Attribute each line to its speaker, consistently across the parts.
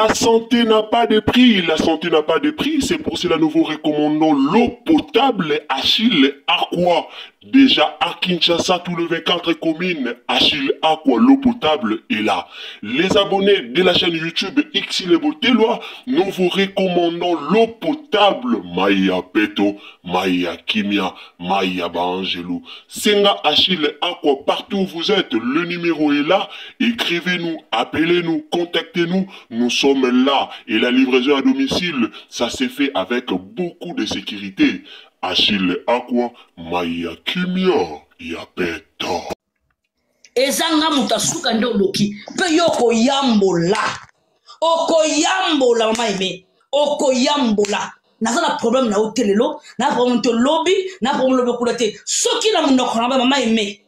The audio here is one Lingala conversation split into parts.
Speaker 1: La santé n'a pas de prix, la santé n'a pas de prix, c'est pour cela nous vous recommandons l'eau potable Achille Aqua. Déjà à Kinshasa, tous les 24 communes, Achille Aqua, l'eau potable est là. Les abonnés de la chaîne YouTube Xile Boteloa, nous vous recommandons l'eau potable Maya Peto, Maya Kimia, Maya Bangelou. Senga Achille Aqua, partout où vous êtes, le numéro est là. Écrivez-nous, appelez-nous, contactez-nous. Nous sommes là. Et la livraison à domicile, ça s'est fait avec beaucoup de sécurité. Achille Aqua, Maya Kimia, Yapeto.
Speaker 2: Ezanga mutasuka ndo loki. Pe yoko yambola. Oko yambola mama eme. Oko yambola. Naza na problème na hotelelo, na problème to lobby, na problème lobby kulate. Soki na munoko na mama eme.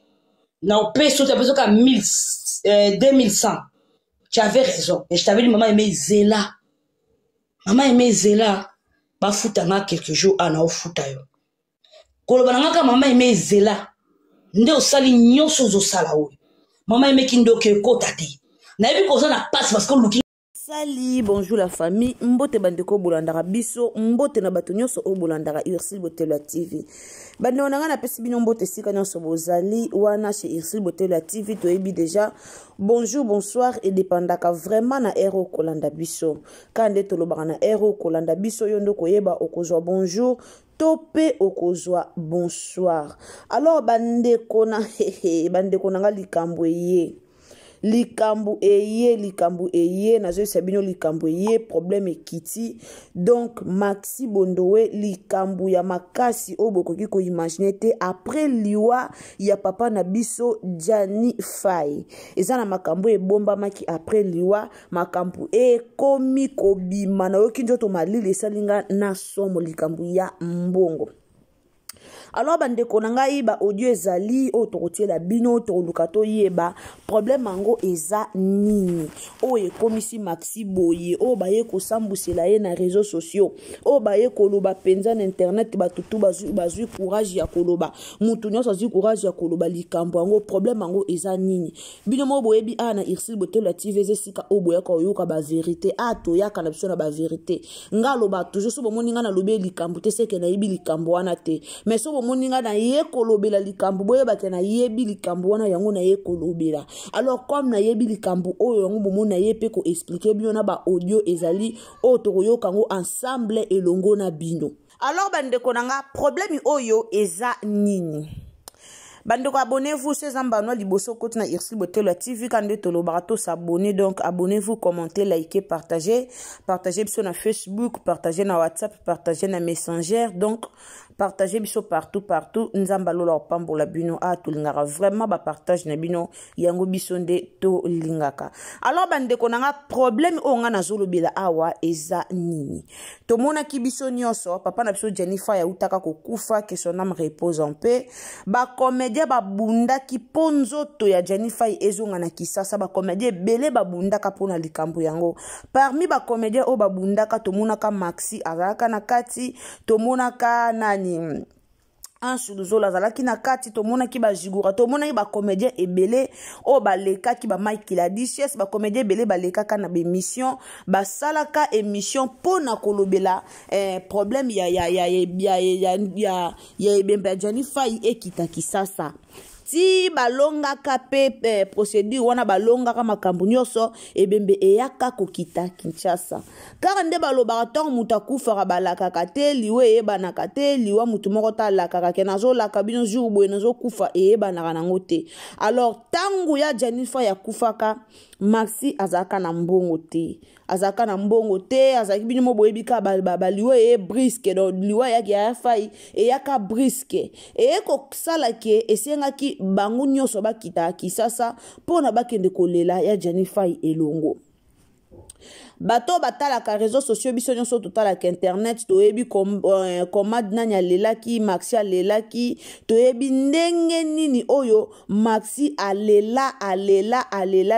Speaker 2: Na opé sote besoin ka 2100. Tu avais raison. Et je t'avais dit maman aimé Zéla. Maman aimé Zéla. Ba futanga quelques jours ana ofuta yo. Kolobananga maman aimé Zéla. Nde osali nyonso zo sala o. Maman aimé kindoke kota te. Na yebi ko na passe parce que luki.
Speaker 3: Salut, bonjour la famille. Mbote bandeko bolandara biso, mbote na bato nyonso o bolandara Ursil Boteloa TV. Bande onanga na pesi bino mbote sika nyonso bozali wana chez Ursil Boteloa TV to ebi déjà. Bonjour, bonsoir et dépendaka vraiment na ero kolanda biso. Kande tolobaka na ero kolanda biso yondo koyeba okozwa bonjour. Topé okozwa bonsoir. Alors bandeko na bandeko nanga likambo ye. Likambu eye nazo sabino likambu eye problème ekiti donc Maxi Bondowe likambu ya makasi obokoki ko imaginer te après liwa ya papa na biso Jani Fai eza na makambo ebomba maki après liwa makambu komi kobima na yoki njoto malile salinga na somo likambu ya mbongo. Alors bandeko nanga ba audio ezali o tokotiela bino to lukato yeba problème ango eza nini o ekomisi Maxi boye o baye ko sambusela ye na réseaux sociaux o baye koloba penza na internet batutu bazui courage ya koloba mutu nyonso azui courage ya koloba likambo ango problème ango eza nini bino mo boyebi ana Ursil Boteloa TV ezesika o boya ko yoka ba vérité to yaka na biso na ba vérité ngaloba toujours so bomoninga na lobe likambo te seke na yibi likambo wana te mais so moninga na ye kolobela likambu boye bake na yebi likambu wana yango na ye kolobela alors comme na yebi likambu oyo yango bomona ye pe ko expliquer bino na ba audio ezali o tokoyoka ngo ensemble elongo na bino. Alors bandeko nanga problème oyo eza nini? Bandeko abonnez-vous chez Zambano liboso côté na Ursil Boteloa TV quand de tolobarato s'abonner donc abonnez-vous, commentez, likez, partagez sur na Facebook, partagez na WhatsApp, partagez na Messenger donc partagez biso partout nzambalo la pambo la bino a to lingaka vraiment ba partage na bino yango biso nde to lingaka. Alors bandeko nanga problème o nga nazolobela awa eza nini to mona ki biso nyonso papa na biso Jennifer ya utaka kokufa que son âme repose en paix ba comédien ba bunda ki ponzo to ya Jennifer ezonga na kisasa ba comédien belé ba bunda ka pona likambo yango parmi ba comédien o ba bunda ka to mona ka Maxi azaka na kati to mona ka nani Ansuluzola zalaki na kati to mona ki ba jigura to mona ba comédien ebele o ba leka ki ba Mike la Duchesse ba comédien ebele ba leka ka na be mission ba salaka émission pona kolobela problème ya ebemba Jennifer ekita kisasa ti balonga kape procédure wana balonga ka makambo nyonso ebembe eyaka kokita Kinshasa car nde balobaka ntango mutu akufaka balakaka te liwe eyebanaka te liwa mutu moko talakaka ke nazolaka bino jour boye nazokufa eyebanaka nango te. Alors ntango ya Jennifer ya kufaka Maxi azaka na mbongo te azaki bino mo boyebi ka liwe briske do liwa ya Fai eyaka briske ko sala ke esengaki bango nyonso bakita kisasa pona bakende kolela ya Jennifer elongo. Bato batalaka réseaux sociaux biso nyonso totalaka internet toyebi commande nani alelaki Maxi alelaki toyebi ndenge nini oyo Maxi alela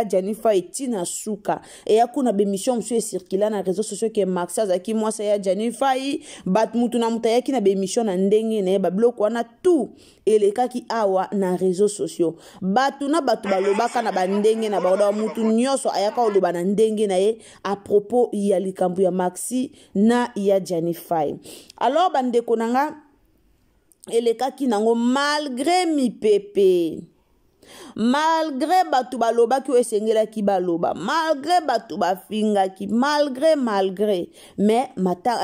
Speaker 3: Jennifer etina suka eya kuna bemission msu esirkila na réseaux sociaux ke Maxi azaki mwasa ya Jennifer bat mutu na muta yaki na bemission na ndenge na ba bloko wana tout elekaki awa na réseaux sociaux batu na batu balobaka na bandenge na baoda mutu nyonso ayaka oloba na ndenge na ye propos ya likambo ya Maxi na ya Janify. Alors bandeko nanga elekaki nango malgré mi pepe, malgré batu baloba ki esengela ki baloba, malgré batu bafinga ki, malgré mais mata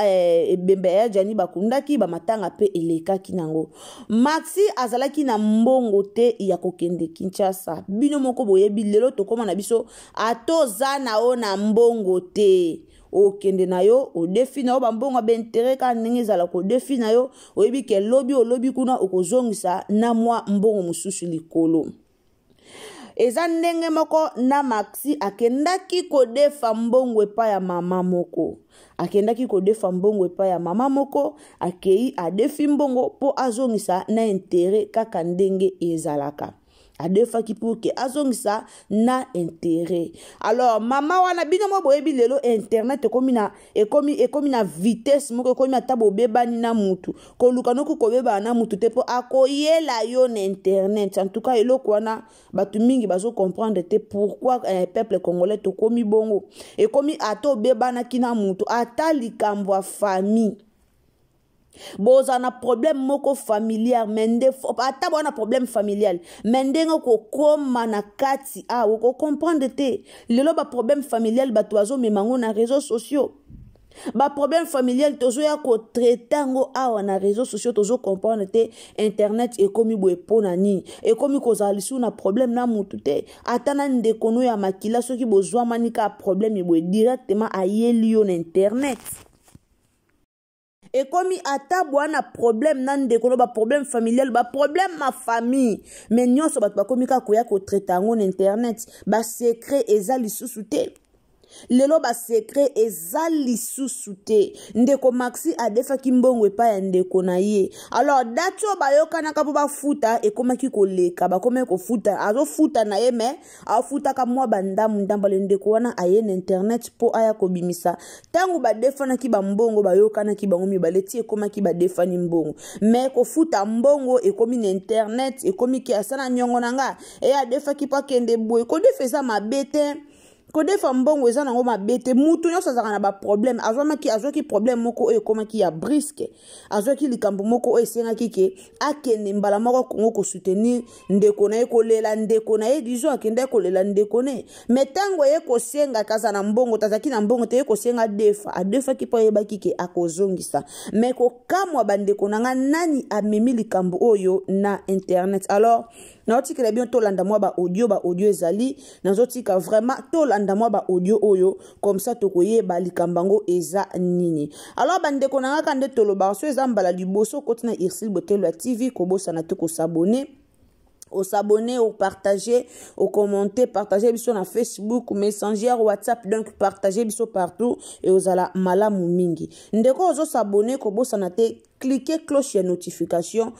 Speaker 3: bembe ya Jani bakunda ki ba matanga pe eleka ki nango. Maxi azalaki na mbongo te ya kokende Kinshasa. Bino moko boyebi lelo tokoma na biso atoza na o na mbongo te. O kende na yo o defi na yo bambongo bentere ka ndenge zala ko defi na yo oyebi ke lobi o lobi kuna okozongisa na mwa mbongo mususu likolo. Eza ndenge moko na Maxi akendaki kodefa mbongo epa ya mama moko. Akendaki kodefa mbongo epa ya mama moko, akei adefi mbongo po azongisa na intere kaka ndenge ezalaka. Adefa ki pour que azongisa na intérêt. Alors mama wana bino mo boyebi lelo internet ekomi na vitesse moko ekomi atabo bebani na mutu ko luka no ko beba na mutu te po akoyela yo na internet. En tout cas eloko wana batu mingi bazo comprendre te pourquoi peuple congolais to komi bongo ekomi ato bebana kina mutu atali kambwa famille. Boza na problème moko familial mende ata bona problème familial mendengo ko koma na kati ko comprendre te lelo ba problème familial batu azo memango na réseaux sociaux ba problème familial tozo ya ko traitango na réseaux sociaux tozo comprendre te internet ekomi boye pona ni ekomi ko zalisu na problème na mutu te atana ndekono ya makila soki bozwa manika problème boye directement ayeli yo na internet. Et comme ata bwana problème nande kono ba problème familial ba problème ma famille mais nyonso bat ba komika koya ko traitango na internet ba secret ezali susute lelo ba secret ezali susute ndeko Maxi adefa kimbongo epa ya ndeko na ye. Alors dato bayoka na kapo ba futa e komaki koleka ba komaki ko futa azo futa na ye mais a futa ka mwa bandamu ndambale ndeko wana aye na internet po aya ko bimisa tangu ba defana ki ba mbongo bayoka na ki bango mibaleti e komaki ba defani mbongo mais ko futa mbongo e komi na internet e komi ki asana nyongo nanga e adefa ki pa kende boy ko defesa mabete kodefa mbongo eza nango mabete mutu nyonso azaka na ba problème azwaki problème moko oyo ekomaki ya briske azwaki likambo moko oyo esengaki ke akende mbala moko kongo kosoutenir ndeko na ye kolela ndeko na ye dizo akende kolela ndeko ne mais ntango ye kosenga kaza na mbongo tazaki na mbongo te ye kosenga adefaki po yebaki ke akozongisa mais kokamwa bandeko nanga nani amemi likambo oyo na internet. Alors naotikela bien tolanda mwa ba audio ezali nazotika vraiment tolanda mwa ba audio oyo comme ça tokoyeba likambango eza nini. Alors bandeko nanga kande toloba so eza mbala liboso kotina Irsil Botelwa TV kobosa na te ko s'abonner au s'abonner, au partager, au commenter, partager biso na Facebook, Messenger, WhatsApp, donc partager biso partout et aux ala malamu mingi. Ndeko ozo s'abonner kobosa na te cliquez cloche de notification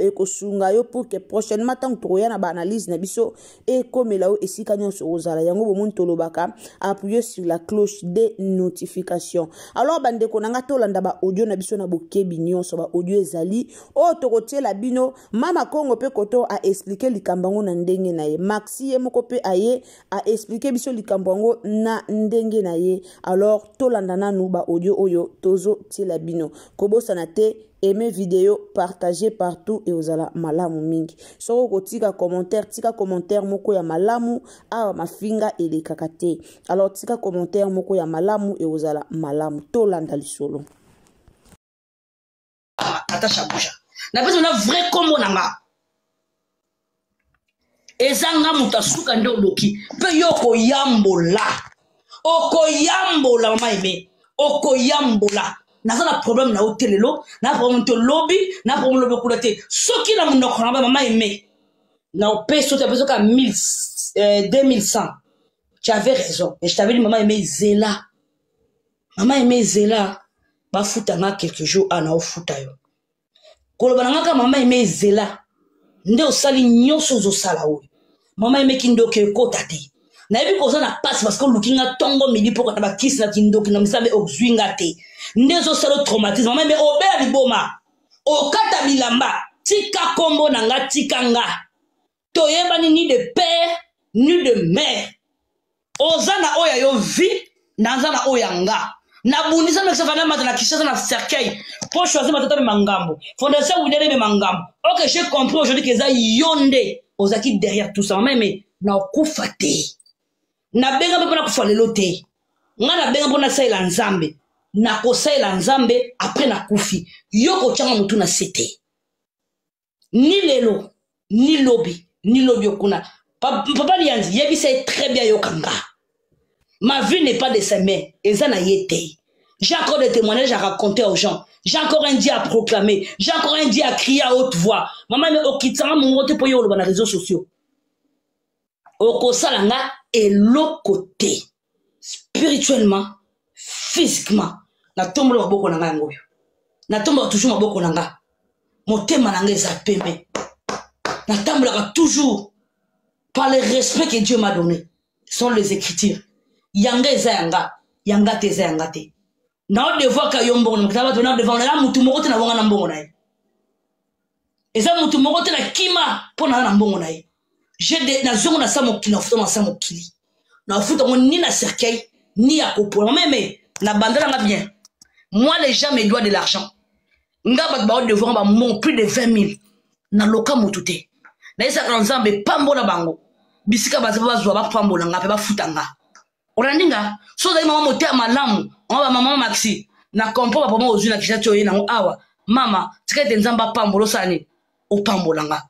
Speaker 3: ekosunga yo pour que prochainement tant que na ba analyse na biso et comme là esika nyonso ozala yango bomuntu tolobaka appuyer sur la cloche de notification. Alors bandeko nanga tolanda ba audio na biso na bokebi nyonso ba audio ezali o tokotiela bino mama Kongo pe koto a expliquer likambango na ndenge na ye Maxi ye moko pe aye a expliquer biso likambango na ndenge na ye. Alors tolanda nanu ba audio oyo tozo tiela bino kobosa na te aimer vidéo partager partout et ozala malamu mingi soko kotika commentaire moko ya malamu mafinga ele kakate. Alors tika commentaire moko ya malamu et ozala malamu tolanda lisolo
Speaker 2: attache à bouche na besoin na vrai combo nanga ezanga mutasuka ndo loki pe yoko yambola mama eme okoyambola naza na problème na hotelelo na problème to lobby na problème lobby kulate soki na munoko na mama eme na opeso te besoin ka 2100 tu avais raison et je t'avais dit mama eme zela ba futa nga quelques jours ana ofuta yo koloba nga ka mama eme zela nde osali nyonso zo sala o mama eme kindoke kota te na yebi koza na passe parce que lukinga tongo midi poko na bakisi na kindoki na misabe oxwinga te ndezo salo traumatisme mama me obela liboma okata bilamba tika kombo nanga tika nga toyeba ni de père ni de mère ozana oya yo vi nanzana oya nga na bundisa na safana matana kishasa na cercueil pour choisir matata me mangambo fondation William me mangambo. OK, j'ai compris aujourd'hui que ça yonde ozaki derrière tout ça mais na okufate na benga mpona kufalelo te nga na benga mpona saila nzambe na kosaila nzambe après na kufi yoko changa mutu na sete ni lelo ni lobi okuna papa lianzi yebi c'est très bien yokanga. Ma vie n'est pas de ses mains. Et ça n'a été. J'ai encore des témoignages à raconter aux gens. J'ai encore un Dieu à proclamer. J'ai encore un Dieu à crier à haute voix. Maman, mais au kitara mon côté pour yo les réseaux sociaux. Au kosalanga et l'autre côté. Spirituellement, physiquement. Na tombe le boko nanga ngoyo. Na tombe toujours ma boko nanga. Mon thème nanga zapembe. Na tombe toujours par le respect que Dieu m'a donné. Ce sont les Écritures. Yanga eza yanga te eza yanga te na o devoir ka yombo na kitaba to na devant na mutu moko te na bonga na mbongo na ye eza mutu moko te na kima pona na mbongo na ye j'ai na zongo na samo kili na futa na samo kili na futa ngo ni na cercueil ni à kopola mais na bandala nga bien moi les gens me doivent de l'argent nga ba ba devoir ba mon plus de 20 000 na loka mutu te na isa ka nzambe pambola bango bisika ba zwa ba pambola nga pe ba futa nga. Orandinga so za mama motea malamu mama mama Maxi na kompo papa mo ozuna kisha choye na awa mama tikete nzamba pambolo sani opambolanga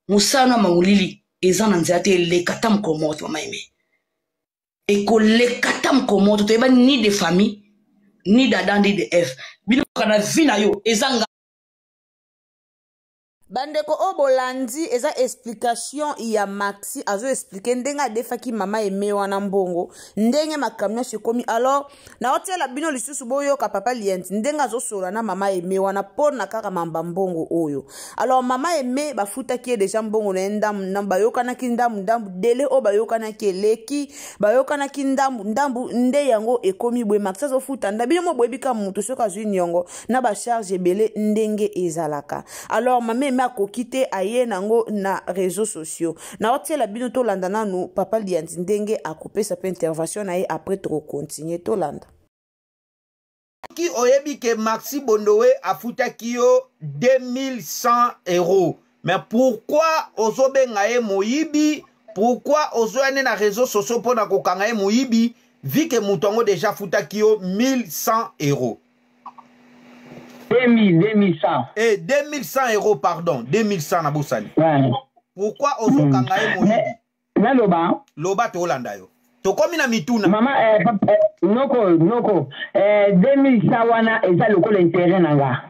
Speaker 2: musana mangulili ezana nzate le katam komoto mama eme e ko le katam komoto to eba ni de famille ni dadandi de f bino kana vina yo ezanga
Speaker 3: bandeko o bolandi eza explication ya Maxi azo expliquer ndenga defaki mama eme wana mbongo ndenge makamyo sekomi alors na otela bino lisusu boyo ka papa lienti ndenga zo sola na mama eme wana pona kaka mamba mbongo oyo alors mama eme bafuta ki déjà mbongo na ndambu yokana ki ndambu dele o bayokana ki leki bayokana ki ndambu nde yango ekomi bwe Maxi zo futa ndabino mo boyebika mutu soka zwi nyongo na ba charge belé ndenge ezalaka alors mama akokite aye nango na réseaux sociaux na otiela bino to landa nanu papa lianzi ndenge akopesa pe intervention na ye après to continuer to landa
Speaker 4: ki oyebi ke Maxi Bondowe afutaki yo 2100 €. Mais pourquoi ozobenga ye moyibi? Pourquoi ozoyane na réseaux sociaux pona kokanga ye moyibi vu que mutongo déjà futaki yo 1100 €?
Speaker 5: 2100.
Speaker 4: Et 2100 €, pardon. 2100 na Boussali.
Speaker 5: Ouais.
Speaker 4: Pourquoi ozokanga ye moyibi?
Speaker 5: Na loba.
Speaker 4: Loba to Holanda yo. To komi na mituna.
Speaker 5: Mama, noko. 2100 wana eza lokola intérêt nanga.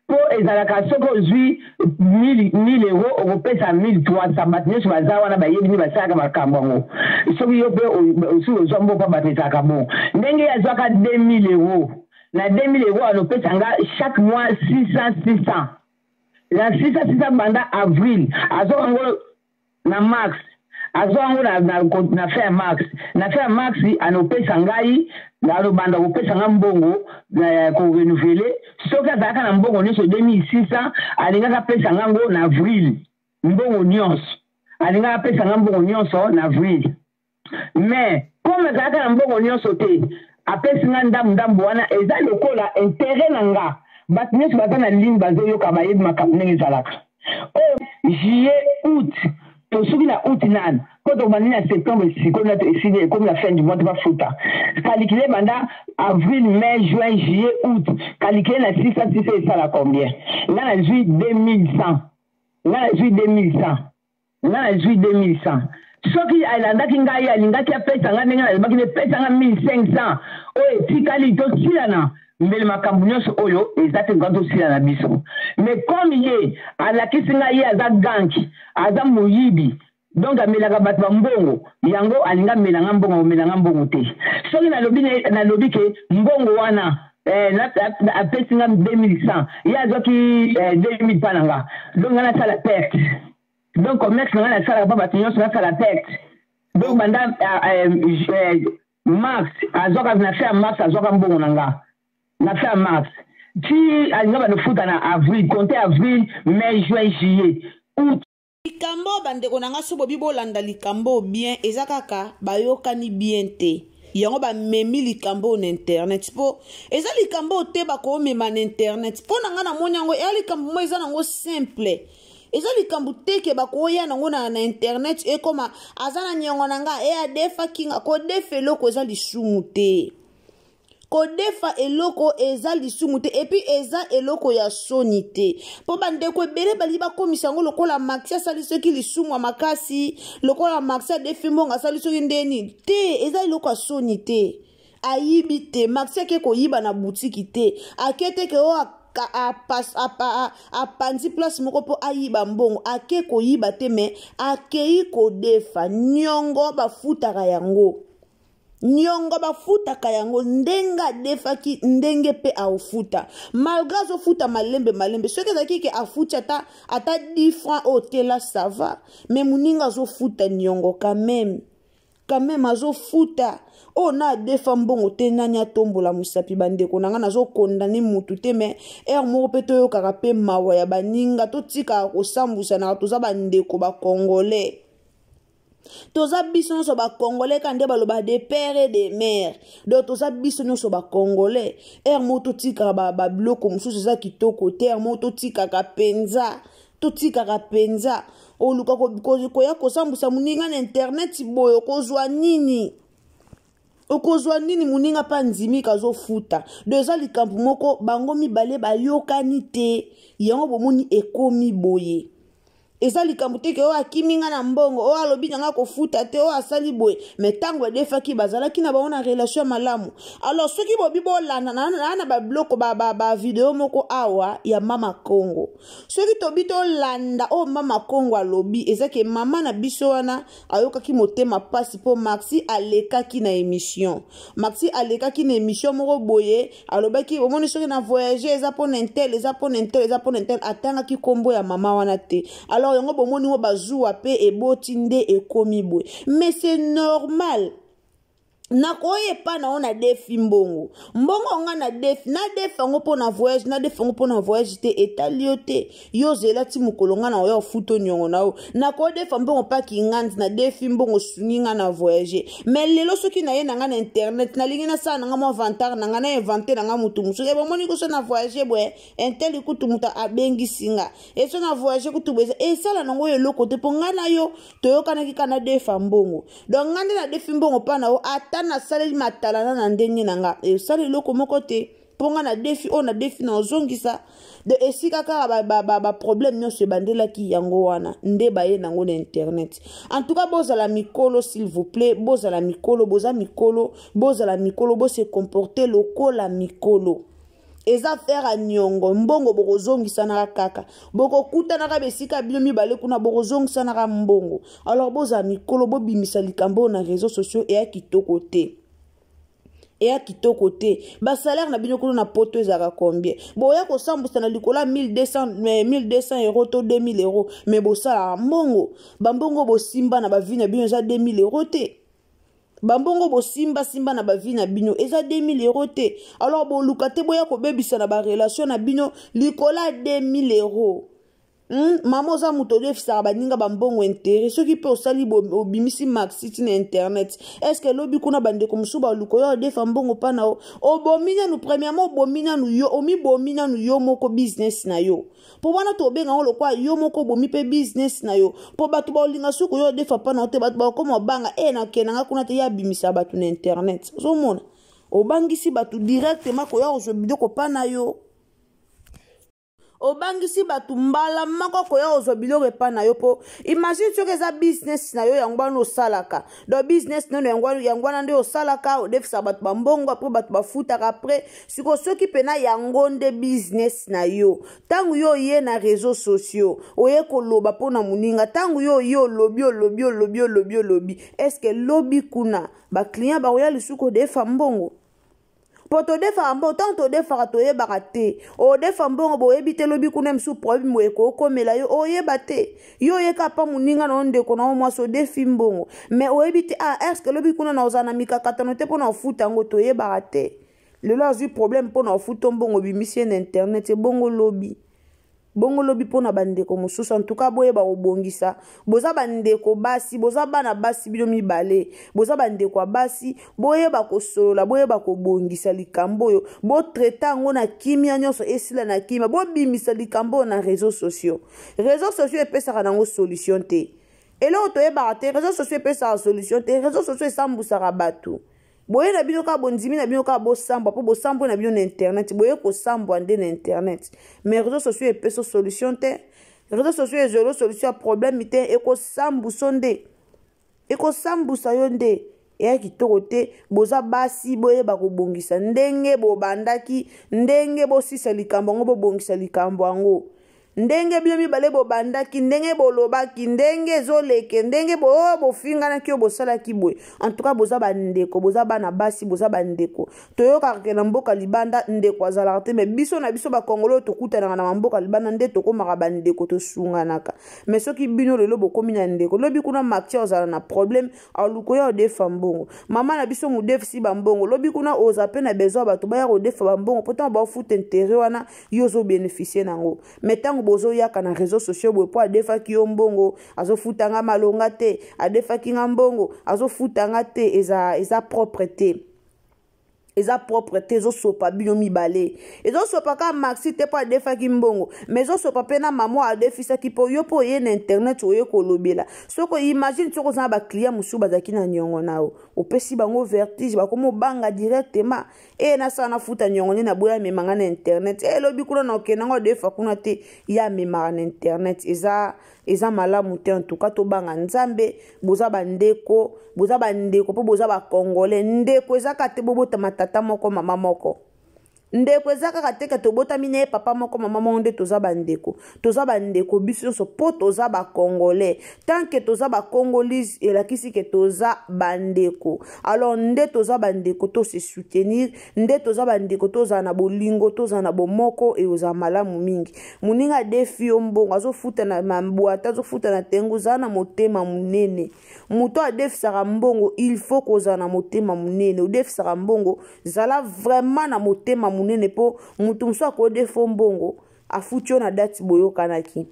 Speaker 5: Po ezalaka soko zwi 1000 €, okopesa 1300 batne so baza wana bayebi ni basaka makambo ngo. Soki yo pe osu ozombo pa batesaka bon. Ndenge yazwaka 2000 €. Na 2000 € anopesa nga chaque mois 600. La 600 banda avril. Azo ngo na max. Azo ngo na faire max. Na faire max anopesa ngai na lo banda opesa nga mbongo ko renouveler. Soka zaka na mbongo nyonso 2600 alinga pesa ngango na avril. Mbongo nyonso. Alinga pesa nga mbongo nyonso na avril. Mais comme zaka na mbongo nyonso te apesi nga ndambu wana eza lokola intérêt nanga bat nyonso baza na ligne bazoyoka bayebi makambo ndenge ezalaka juillet août tosuki na août nani po tokobandi na septembre sikoyo esili ekomi na fin du mois tobafuta kalikile banda avril mai juin juillet août kalikile na 600 esala combien nga na zwi 2100 soki alandaki ngai alingaki apesa nga ndenge nalobaki nepesa nga 1500 oyo etikali tosilana mbele makambo nyonso oyo eza te nga tosilana biso mais comme ye alakisi ngai ye aza ganki aza moyibi donc amelaka bato bambongo yango alinga amelanga mbongo te soki nalobi ke mbongo wana apesi nga 2100 ye azwaki 2000 mpa na nga donc nga nasala perte. Donc, commerce, on a la bâtiment, on a la perte. Donc, madame, Max, à Zoka, on a fait un Max, à Zoka, on a fait un Max. Si, on a le foot en avril, comptez avril, mai, juin, juillet, août.
Speaker 3: likambo bandeko na nga so bobi bolanda likambo bien eza kaka bayokani bien te yango bamemi likambo na internet po eza likambo te bakomema na internet mpo na nga na moni yango eya likambo mo eza nango simple eza likambo te ke bakoya nango na internet ekoma aza na niongo na nga adefa kinga kodefa eloko eza lisumu te kodefa eloko eza lisumu te epi eza eloko ya soni te po bandeko ebele bali bakomisa yango lokola Maxi asali soki lisumu ya makasi lokola Maxi adefi mbongo asali soki ndeni te eza eloko ya soni te ayibi te Maxi ake koyiba na butiki te akete ke o apanzi place moko po ayiba mbongo ake koyiba te me akei kodefa nyongo bafutaka yango nyongo bafutaka yango ndenge adefaki ndenge pe aufuta malgré azofuta malembe soki ezalaki ke afuti ata 10 francs otela ça va mais moninga azofuta nyongo quand même azofuta o na adefa mbongo te nani atombola musapi bandeko nanga nazokondane mutu te me moko pe toyokaka pe mawa ya baninga totikaka kosambusanaka toza bandeko bakongolais toza biso nyonso bakongolais kande baloba de père et de mère donc toza biso nyonso bakongolais moko totikaka babiloko mosusu eza kitoko te moko totikaka penza oluka koya kosambusa moninga na internet boye okozwa nini moninga pa nzimika azofuta do eza likambo moko bango mibale bayokani te yango bomoni ekomi boye eza likambo te ke o akiminga na mbongo o alobi nanga kofuta te o asali boye me ntango edefaki bazalaki na bango na relation malamu alors soki bobi bolanda na babiloko bavideo moko awa ya mama Congo soki tobi tolanda o mama Congo alobi eza ke mama na biso wana ayokaki motema pasi po Maxi alekaki na émission moko boye alobaki omoni soki na voyager eza po na intel atangaki kombo ya mama wana te alors yango bomoni ngo bazuwa pe eboti nde ekomi boye mais c'est normal nakoye pa na ona defi mbongo nga na defi yango po na voyage te etalio te yo zela ti mukolo nga na oyo futo nyongo na o nakoye defa mbongo pa kingandi na defi mbongo sungi nga na voyager mais lelo soki na ye na nga na internet na lingi na sala na nga mo avantage na nga na inventer na nga mutu musuki bomoni ko so na voyager boye intel kutu muta abengisi nga so na voyager kutu boye sala nango eloko te po nga na yo toyokanaki kana defa mbongo donc nga nde na defi mbongo pa na o na saleli matalana na ndenge nanga esala eloko moko te ponga na defi na defi na ozongisa de esika kaka ba problème nyonso ebandelaki yango wana nde baye nango na internet en tout cas bozala mikolo s'il vous plaît bozala mikolo bose comporter lokola mikolo eza faire nyongo mbongo bokozongisa kaka bokokutanaka besika bino mibale kuna bokozongisa na mbongo alors boza mikolo bobimisa likambo na réseaux sociaux eya kitoko te basalaire na bino kuna na poto ezaka combien boya kosambusa na likola 1200 euros to 2000 euros mais bosala mbongo bambongo bosimba na bavi na bino eza 2000 euros te bambongo bosimba na bavi na bino eza 2000 euros te alors boluka te boya kobebisa na barelation na bino likola 2000 euros mama oza moto defisaka baninga bambongo intérêt soki pe osali obimisi Maxi ti na internet est-ce que lobi kuna bandeko mosusu baluka oyo odefa mbongo mpa na o obomi nanu premièrement obomi nanu yo moko business na yo po wana tobenga ngo lokwa yo moko bomi pe business na yo po bato baolinga suku yo odefa mpa na o te bato bakoma obanga nakenanga kuna te ya bimisa bato na internet ozomona obangisi bato directement koya ozwa biloko mpa na yo obangisi batu mbala mako koya ozwa biloko epa na yo po imagine soki eza business na yo yango wana osalaka do business nano yango wana nde osalaka odefisa batu bambongo apres batu bafutaka apres siko soki pena yango nde business na yo tangu yo ye na réseaux sociaux oye koloba po na moninga tangu yo olobi est-ce que lobi kuna ba client bakoya lisuku odefa mbongo po todefa mbongo tant todefaka toyebaka te odefa mbongo boyebi te lobi kuna msu problème moyeko okomela yo oyeba te yo yeka pa moninga na ondeko na omwasi odefi mbongo mais oyebi te est-ce que lobi kuna na oza na mikakatano te mpo na ofuta yango toyebaka te lelo azwi problème mpo na ofuta mbongo bimisi na internet ebongo lobi bongo lobi pona bandeko mosusu en tout cas boyeba kobongisa boza bandeko basi boza bana basi bino mibale boza bandeko basi boyeba kosolola boyeba kobongisa likambo oyo botraite yango na kimia nyonso esila na kimia bobimisa likambo na réseaux sociaux epesaka nango solution te eloko toyebaka te réseaux sociaux epesaka solution te réseaux sociaux esambusaka bato boye na bino ka bondimi na bino ka bosambwa po bosambwa na bino na internet boye kosambwa nde na internet mais réseaux sociaux epesa solution te réseaux sociaux ezolo solution ya problème te ekosambusa nde ekosambusa yo nde eya kitoko te boza basi boyeba kobongisa ndenge bobandaki ndenge bosisa likambo yango bobongisa likambo yango ndenge bino mibale bobandaki ndenge bolobaki ndenge ezoleke ndenge bofinganaki oyo bosalaki boye en tout cas boza bandeko boza bana basi boza bandeko toyokaka ke na mboka libanda ndeko azalaka te mais biso na biso bakongolo oyo tokutanaka na mboka libanda nde tokomaka bandeko tosunganaka mais soki bino lelo bokomi na ndeko lobi kuna maktia ozala na problème aluko ya odefa mbongo mama na biso modefisi bambongo lobi kuna oza pe na besoin bato baya kodefa bambongo pourtant baofuta intérêt wana yo ozobénéficie nango mais ntango bozo yaka na réseaux sociaux boye po adefaki yo mbongo azofutanga malonga te adefaki nga mbongo azofutanga te eza propreté ezosopa bino mibale ezosopa ka maxi te po adefaki mbongo mais ezosopa pe na mamo adefisaki po yo po ye na internet oye kolobela soko imagine soko za ba client musu bazaki na nyongo nao opesi bango vertige bakomo banga directement na sana futa nyongo ni na boya memanga na internet lobi kuna na okenango adefa kuna te ya memanga na internet eza malamu te en tout cas to banga nzambe boza bandeko po boza ba congolais ndeko ezaka te bobota matata moko mama moko ndeko ezaka kateka tobota mine papa moko mama moko nde toza bandeko biso nyonso po toza ba congolais tant que toza ba congolais elakisi ke toza bandeko alors nde toza bandeko to se soutenir nde toza bandeko toza na bolingo toza na bomoko e oza malamu mingi muninga defi yo mbongo azofuta na mambwata azofuta na tengu za na motema munene muto adefisaka mbongo il faut koza na motema munene odefisaka mbongo zala vraiment na motema munene po mutu musu akodefo mbongo afuti yo na dati boyokanaki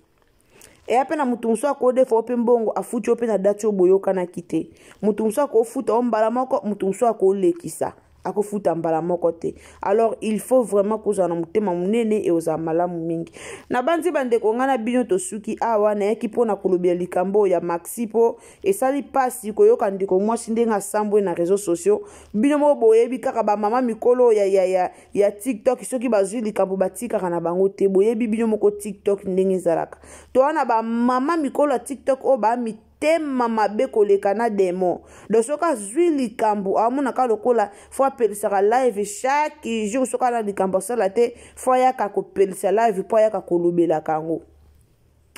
Speaker 3: eya na mutu musu akodefo pe mbongo afuti yo pe na dati oyo boyokanaki te mutu musu akofuta o mbala moko mutu musu akolekisa akofuta mbala moko te alors il faut vraiment kozala na motema munene e oza malamu mingi na banzi bandeko nga na bino tosuki awa nayaki mpona kolobela likambo ya maxi po esali pasi koyoka ndeko mwasi ndenge asambwe na réseaux sociaux bino mo boyebi kaka bamama mikolo ya tiktok soki bazwi likambo batikaka na bango te boyebi bino moko tiktok ndenge ezalaka to wana bamama mikolo ya tiktok oyo tema mabe koleka na demo donc soka zwi likambo amonaka lokola fo apelisaka live chaque jour soka na likambo asala te fo ayaka kopelisa live po ayaka kolobelaka yango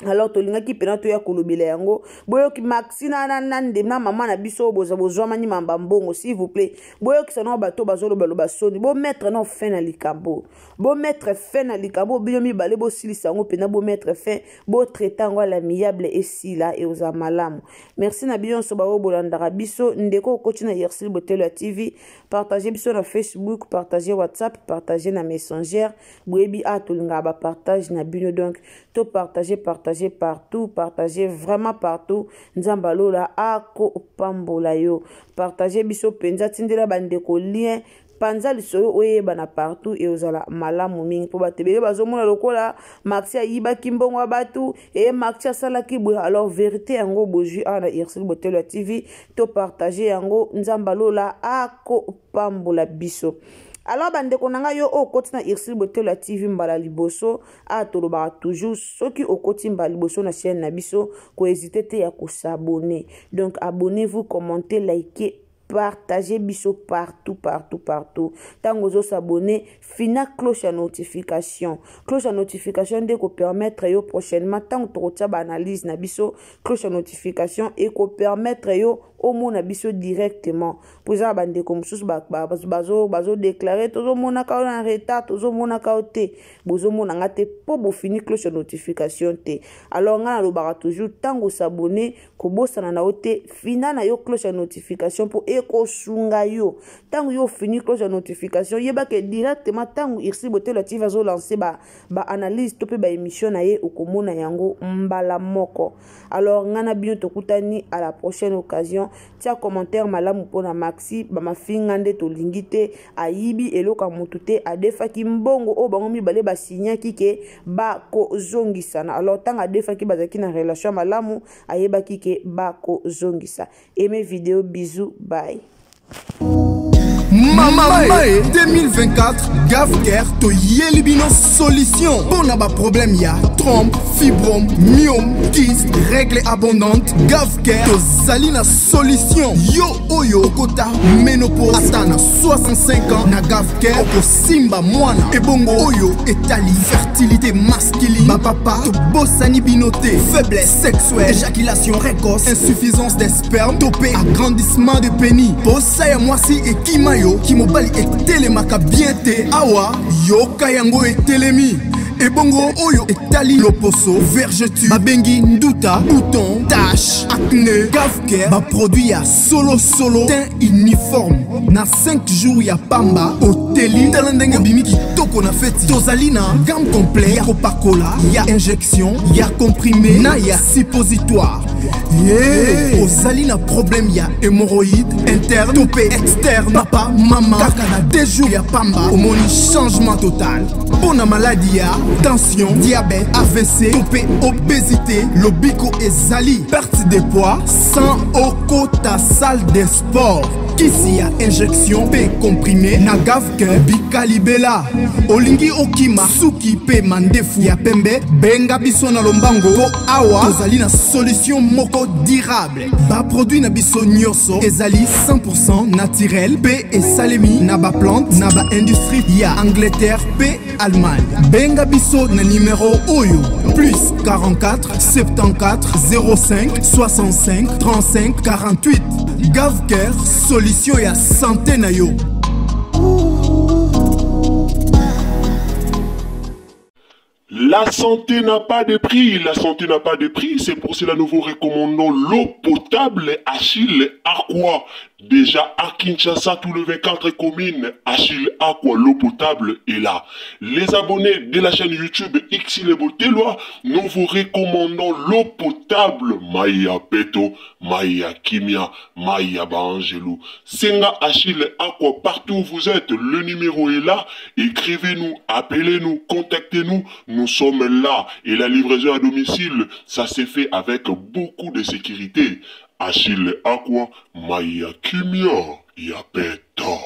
Speaker 3: alors tolingaki pena toya kolobela yango boyoki maxi na ndem na mama na biso bozwamani mamba mbongo s'il vous plaît boyokisa na bato bazoloba soni bo mettre na fin na likambo bo mettre fin na likambo bino mibale bo silisa yango pena bo mettre fin bo traiter yango l'amiable esila e oza malamu merci na bino so bawo bolandaka biso ndeko okoti na Yersil Botelo TV partager biso na Facebook partager WhatsApp partager na Messenger boyebi tolinga ba partage na bino donc to partager partout, partagez vraiment partout. Nzambalola ako pambola yo. Partagez biso penza tindela bandeko lien. Panza lisolo oyeba na partout et ozala malamu mingi po batebele bazomona lokola maxi ayiba kimbongo batu et maxi asalaki boy alors vérité yango boju ana Yersil Botelo TV to partager yango nzambalola ako pambola biso. Alors bandeko nanga yo okoti na Yersil Botelo TV mbala liboso atolobaka toujours soki okoti mbala liboso na chaîne na biso ko hésiter te ya ko s'abonner donc abonnez-vous commentez likez partagez biso partout. Tango zo s'abonner, fina cloche à notification. Cloche à notification de ko permettre yo prochainement tango to ba analyse na biso cloche à notification et ko permettre yo au mona biso directement. Pour ça bande comme sous bazo déclarer tozo mona ka en retard tozo mona ka te bozo mona ngate po bo fini cloche à notification te. Alors nga na lo bara toujours tango s'abonner ko bosana na ote fina na yo cloche à notification pour ekosunga yo tango yo fini cloche ya notification yeba ke directement tango Irsil Botelo TV azo lancer ba analyse to pe ba émission na ye okomona yango mbala moko. Alors ngana bino tokutani à la prochaine occasion. Tia commentaire malamu pona Maxi ba mafinga nde to lingite ayibi eloka mutute adefaki mbongo o bango mibale ba signaki ke ba ko zongisana. Alors tanga adefaki bazaki na relation malamu ayebaki ke ba ko zongisa. Aimez vidéo, bisous, bye.
Speaker 6: Mama 2024 Gavker to Yelibino solution. Pour n'a pas problème ya trompe, fibrome, myome, kyste, règle abondante. Gavker to Zalina solution. Yo oyo kota ménopause atana 65 ans na Gavker oko simba mwana. Ebongo oyo etali fertilité masculine. Ma papa to bossani binoté, faiblesse sexuelle, éjaculation précoce, insuffisance des spermes, topé agrandissement de pénis. Bossa ya mwasi et kimayo Kimobali etelemaka bien te awa yoka yango etelemi ebongo oyo etali loposo vergeture babengi nduta bouton tache acné Gavker ba produit ya solo teint uniforme na 5 jours ya pamba oteli tala ndenge bimi kitoko na feti tozali na gamme complet ya kopakola ya injection ya comprimé na ya suppositoire ozali na problème ya hémorroïde interne topé externe papa mama kaka na 2 jours ya pamba omoni changement total pona maladie ya tension diabète AVC topé obésité lobiko ezali perte de poids sans okota salle de sport kisi ya injection pe comprimé na Gavker bikalibela olingi okima suki pe mandefu ya pembe benga biso na lombango po awa tozali na solution moko durable ba produit na biso nyonso ezali 100% naturel pe esalemi na ba plante na ba industrie ya Angleterre pe Allemagne benga biso na numéro oyo plus 44 74 05 65 35 48 Gavker solution ya santé na yo.
Speaker 1: La santé n'a pas de prix, la santé n'a pas de prix, c'est pour cela nous vous recommandons l'eau potable Achille Aqua. Déjà à Kinshasa, tout le 24 communes, Achille Aqua, l'eau potable est là. Les abonnés de la chaîne YouTube Irsil Botelo, nous vous recommandons l'eau potable Maya Peto, Maya Kimia, Maya Bangelou. Senga Achille Aqua, partout où vous êtes, le numéro est là. Écrivez-nous, appelez-nous, contactez-nous. Nous sommes là et la livraison à domicile, ça s'est fait avec beaucoup de sécurité. Achille Aqua, Maya Kimia, Yapeto.